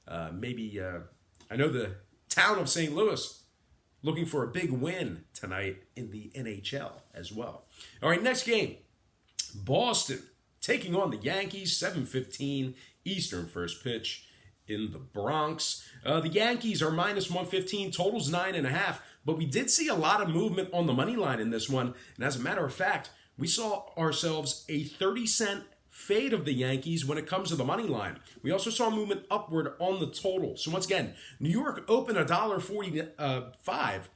I know the town of St. Louis looking for a big win tonight in the NHL as well. All right, next game. Boston taking on the Yankees, 7:15 Eastern first pitch in the Bronx. The Yankees are minus 115, totals 9.5, but we did see a lot of movement on the money line in this one. And as a matter of fact, we saw ourselves a 30-cent fade of the Yankees when it comes to the money line. We also saw movement upward on the total. So once again, New York opened $1.45.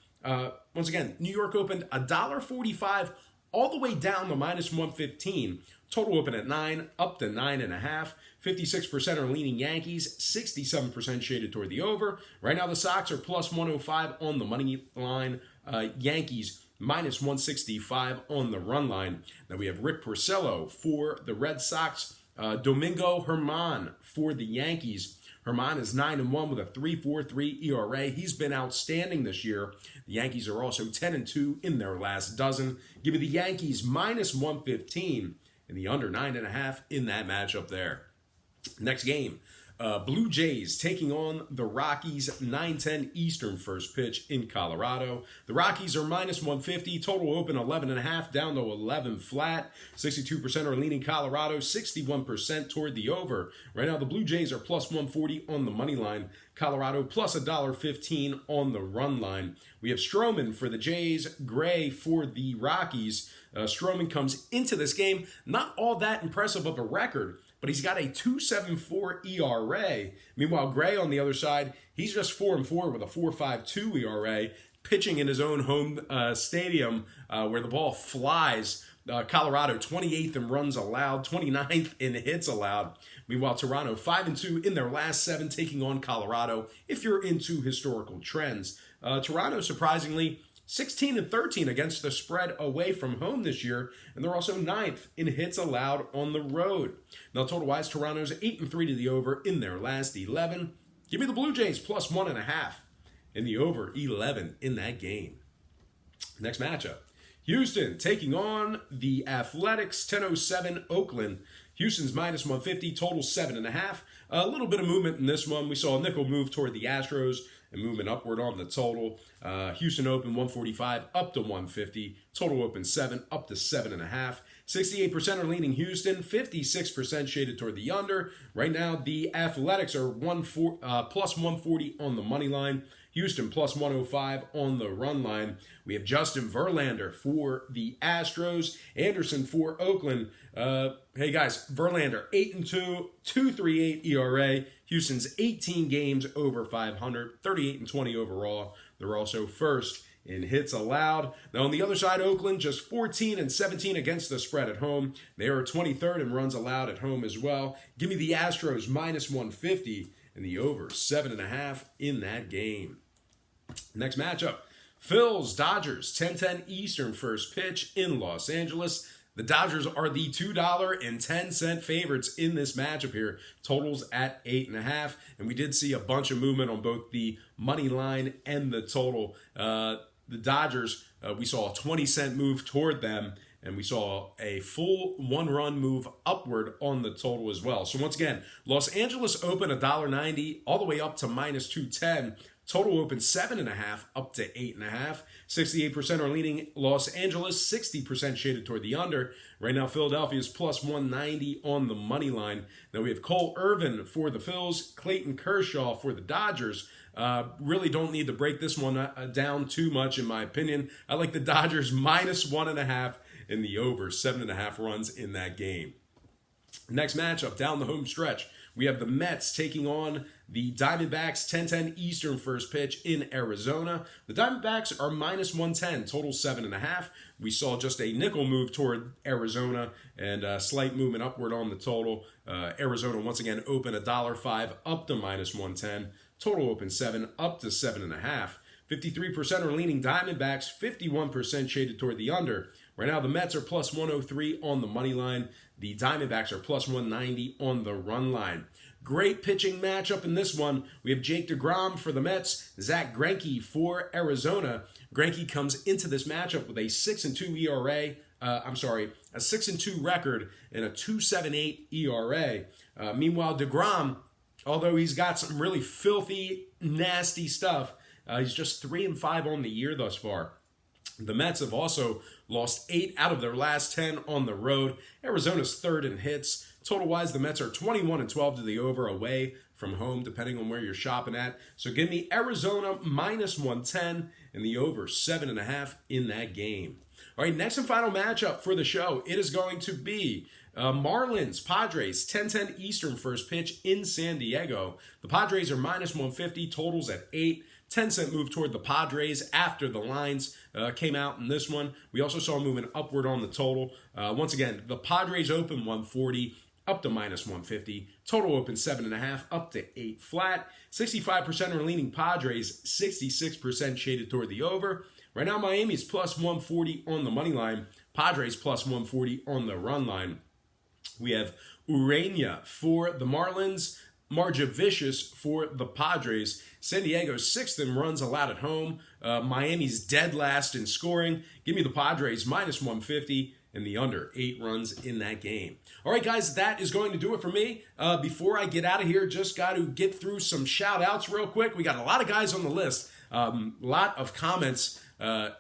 Once again, New York opened $1.45 all the way down to minus 115. Total open at 9, up to 9.5. 56% are leaning Yankees, 67% shaded toward the over. Right now the Sox are plus 105 on the money line. Yankees minus 165 on the run line. Now we have Rick Porcello for the Red Sox. Domingo Germán for the Yankees. Germán is 9-1 with a 3.43 ERA. He's been outstanding this year. The Yankees are also 10-2 in their last dozen. Give me the Yankees minus 115 and the under 9.5 in that matchup there. Next game, Blue Jays taking on the Rockies, 9:10 Eastern first pitch in Colorado. The Rockies are minus 150, total open 11.5, down to 11 flat. 62% are leaning Colorado, 61% toward the over. Right now the Blue Jays are plus 140 on the money line. Colorado plus $1.15 on the run line. We have Stroman for the Jays, Gray for the Rockies. Stroman comes into this game not all that impressive of a record, but he's got a 2.74 ERA. Meanwhile, Gray on the other side, he's just 4-4 with a 4.52 ERA, pitching in his own home stadium where the ball flies. Colorado 28th in runs allowed, 29th in hits allowed. Meanwhile, Toronto 5-2 in their last 7, taking on Colorado. If you're into historical trends, Toronto surprisingly 16-13 against the spread away from home this year, and they're also 9th in hits allowed on the road. Now, total-wise, Toronto's 8-3 to the over in their last 11. Give me the Blue Jays plus 1.5 in the over 11 in that game. Next matchup, Houston taking on the Athletics, 10:07 Oakland. Houston's minus 150, total 7.5. A little bit of movement in this one. We saw a nickel move toward the Astros and movement upward on the total. Houston open 145 up to 150. Total open 7 up to 7.5. 68% are leaning Houston, 56% shaded toward the under. Right now, the Athletics are plus 140 on the money line. Houston plus 105 on the run line. We have Justin Verlander for the Astros, Anderson for Oakland. Hey guys, Verlander 8-2, 2.38 ERA. Houston's 18 games over 500, 38-20 overall. They're also first in hits allowed. Now on the other side, Oakland just 14-17 against the spread at home. They are 23rd in runs allowed at home as well. Give me the Astros minus 150 and the over 7.5 in that game. Next matchup, Phil's Dodgers, 10:10 Eastern first pitch in Los Angeles. The Dodgers are the $2.10 favorites in this matchup here. Totals at 8.5. And we did see a bunch of movement on both the money line and the total. The Dodgers, we saw a 20-cent move toward them, and we saw a full one-run move upward on the total as well. So once again, Los Angeles open $1.90 all the way up to minus 210. Total open 7.5 up to 8.5. 68% are leaning Los Angeles, 60% shaded toward the under. Right now, Philadelphia is plus 190 on the money line. Now we have Cole Irvin for the Phils, Clayton Kershaw for the Dodgers. Really don't need to break this one down too much, in my opinion. I like the Dodgers minus 1.5 in the over, 7.5 runs in that game. Next matchup, down the home stretch, we have the Mets taking on the Diamondbacks, 10:10 Eastern first pitch in Arizona. The Diamondbacks are minus 110, total 7.5. We saw just a nickel move toward Arizona and a slight movement upward on the total. Arizona once again open $1.05 up to minus 110. Total open 7 up to 7.5. 53% are leaning Diamondbacks, 51% shaded toward the under. Right now, the Mets are plus 103 on the money line. The Diamondbacks are plus 190 on the run line. Great pitching matchup in this one. We have Jake DeGrom for the Mets, Zach Greinke for Arizona. Greinke comes into this matchup with a 6-2 ERA. A 6-2 record and a 2.78 ERA. Meanwhile, DeGrom although he's got some really filthy, nasty stuff, he's just 3-5 on the year thus far. The Mets have also lost 8 out of their last 10 on the road. Arizona's third in hits. Total-wise, the Mets are 21-12 to the over away from home, depending on where you're shopping at. So give me Arizona -110 and the over 7.5 in that game. All right, next and final matchup for the show. It is going to be Marlins, Padres, 10:10 Eastern first pitch in San Diego. The Padres are -150, totals at 8. 10-cent move toward the Padres after the lines came out in this one. We also saw a movement upward on the total. Once again, the Padres open 140 up to -150. Total open 7.5 up to 8 flat. 65% are leaning Padres, 66% shaded toward the over. Right now, Miami's +140 on the money line. Padres +140 on the run line. We have Urania for the Marlins, Marjavicius for the Padres. San Diego's 6th in runs allowed at home. Miami's dead last in scoring. Give me the Padres -150 and the under 8 runs in that game. All right, guys, that is going to do it for me. Before I get out of here, just got to get through some shout-outs real quick. We got a lot of guys on the list. Lot of comments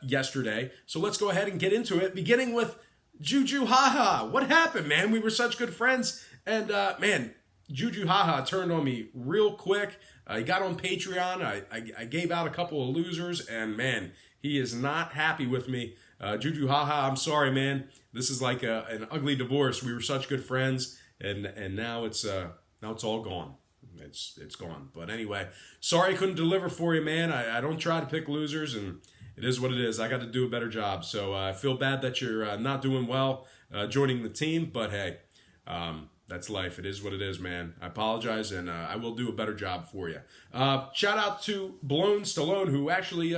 yesterday. So let's go ahead and get into it, beginning with Juju Haha. What happened, man? We were such good friends. And, man, Juju Haha turned on me real quick. He got on Patreon. I gave out a couple of losers, and man, he is not happy with me. Juju Haha, I'm sorry, man. This is like an ugly divorce. We were such good friends, and now it's all gone. It's gone. But anyway, sorry I couldn't deliver for you, man. I don't try to pick losers, and it is what it is. I got to do a better job. So I feel bad that you're not doing well joining the team, but hey. That's life. It is what it is, man. I apologize, and I will do a better job for you. Shout out to Blown Stallone, who actually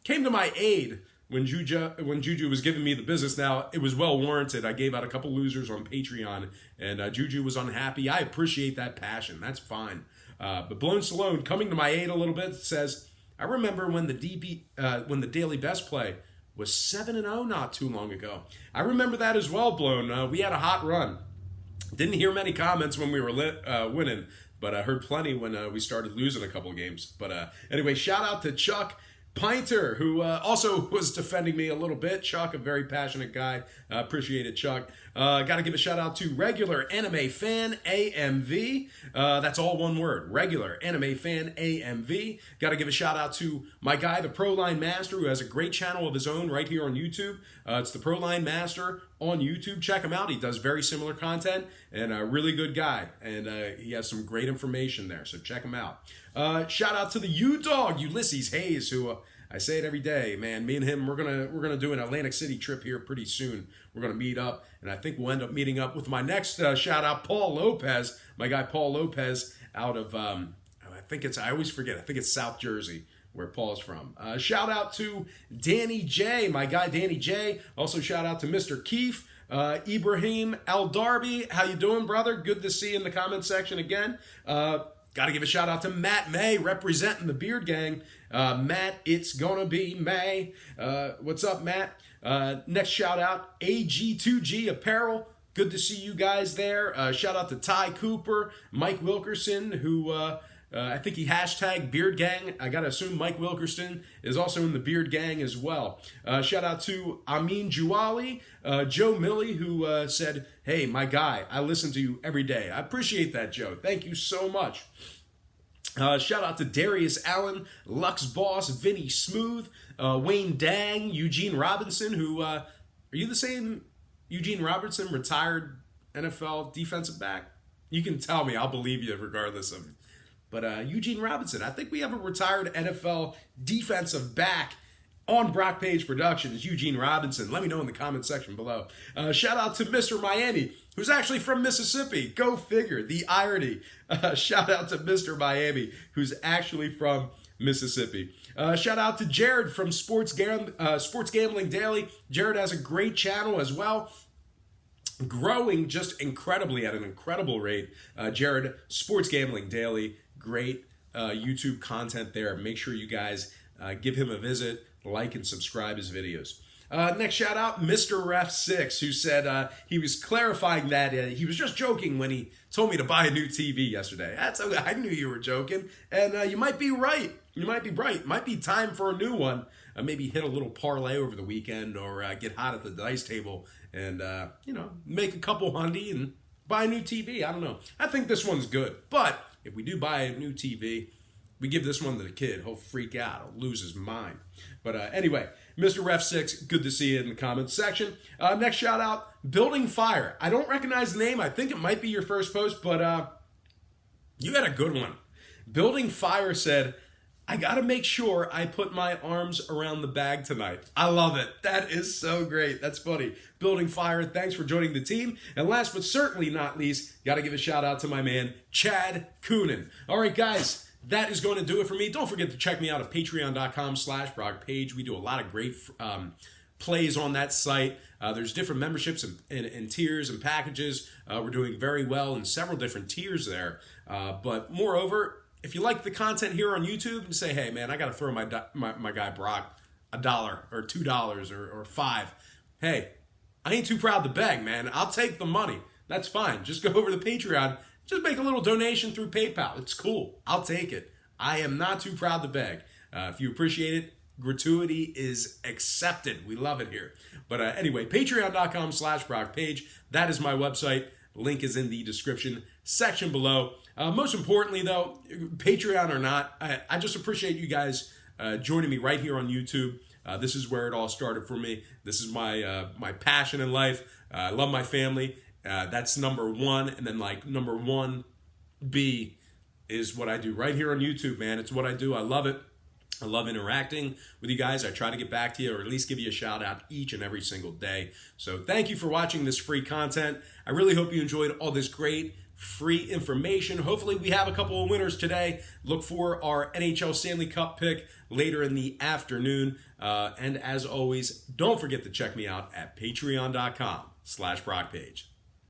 came to my aid when Juju was giving me the business. Now, it was well warranted. I gave out a couple losers on Patreon, and Juju was unhappy. I appreciate that passion. That's fine. But Blown Stallone, coming to my aid a little bit, says, I remember when the Daily Best Play was 7-0 not too long ago. I remember that as well, Blown. We had a hot run. Didn't hear many comments when we were winning, but I heard plenty when we started losing a couple games. But anyway, shout out to Chuck Pinter, who also was defending me a little bit. Chuck, a very passionate guy. Appreciate it, Chuck. Got to give a shout out to Regular Anime Fan AMV. That's all one word. Regular Anime Fan AMV. Got to give a shout out to my guy, the Pro Line Master, who has a great channel of his own right here on YouTube. It's the Pro Line Master on YouTube. Check him out. He does very similar content and a really good guy. And he has some great information there. So check him out. Shout out to the U-Dog, Ulysses Hayes, who I say it every day, man. Me and him, we're gonna do an Atlantic City trip here pretty soon. We're gonna meet up, and I think we'll end up meeting up with my next shout out, Paul Lopez, my guy Paul Lopez, out of I always forget. I think it's South Jersey, where Paul's from. Shout out to Danny J, my guy Danny J. Also shout out to Mr. Keefe. Ibrahim Al Darby, how you doing, brother? Good to see you in the comment section again. Got to give a shout out to Matt May, representing the Beard Gang. Matt, it's gonna be May. What's up, Matt? Next shout out, AG2G Apparel. Good to see you guys there. Shout out to Ty Cooper, Mike Wilkerson, who I think he hashtag Beard Gang. I gotta assume Mike Wilkerson is also in the Beard Gang as well. Shout out to Amin Juwali, Joe Milley, who said, hey, my guy, I listen to you every day. I appreciate that, Joe. Thank you so much. Shout out to Darius Allen, Lux Boss, Vinny Smooth, Wayne Dang, Eugene Robinson, who, are you the same Eugene Robinson, retired NFL defensive back? You can tell me, I'll believe you regardless of. But Eugene Robinson, I think we have a retired NFL defensive back on Brock Page Productions, Eugene Robinson. Let me know in the comment section below. Shout out to Mr. Miami, who's actually from Mississippi. Go figure, the irony. Shout out to Mr. Miami, who's actually from Mississippi. Shout out to Jared from Sports Gambling Daily. Jared has a great channel as well. Growing just incredibly at an incredible rate. Jared, Sports Gambling Daily, great YouTube content there. Make sure you guys give him a visit, like and subscribe his videos. Next shout out, Mr. Ref 6, who said he was clarifying that he was just joking when he told me to buy a new TV yesterday. That's okay. I knew you were joking, and you might be right. You might be right. Might be time for a new one. Maybe hit a little parlay over the weekend, or get hot at the dice table and make a couple hundy and buy a new TV. I don't know. I think this one's good, but if we do buy a new TV, we give this one to the kid. He'll freak out. He'll lose his mind. But anyway, Mr. Ref 6, good to see you in the comments section. Next shout out, Building Fire. I don't recognize the name. I think it might be your first post, but you got a good one. Building Fire said, I got to make sure I put my arms around the bag tonight. I love it. That is so great. That's funny. Building Fire, thanks for joining the team. And last but certainly not least, got to give a shout out to my man, Chad Coonan. All right, guys. That is going to do it for me. Don't forget to check me out at patreon.com/BrockPage. We do a lot of great plays on that site. There's different memberships and tiers and packages. We're doing very well in several different tiers there. But moreover, if you like the content here on YouTube and say, hey, man, I got to throw my guy Brock $1 or $2 or $5. Hey, I ain't too proud to beg, man. I'll take the money. That's fine. Just go over to Patreon. Just make a little donation through PayPal. It's cool. I'll take it. I am not too proud to beg. If you appreciate it, gratuity is accepted. We love it here. But anyway, patreon.com/BrockPage. That is my website. Link is in the description section below. Most importantly, though, Patreon or not, I just appreciate you guys joining me right here on YouTube. This is where it all started for me. This is my passion in life. I love my family. That's number one. And then number 1B is what I do right here on YouTube, man. It's what I do. I love it. I love interacting with you guys. I try to get back to you or at least give you a shout out each and every single day. So thank you for watching this free content. I really hope you enjoyed all this great free information. Hopefully we have a couple of winners today. Look for our NHL Stanley Cup pick later in the afternoon. And as always, don't forget to check me out at patreon.com/BrockPage.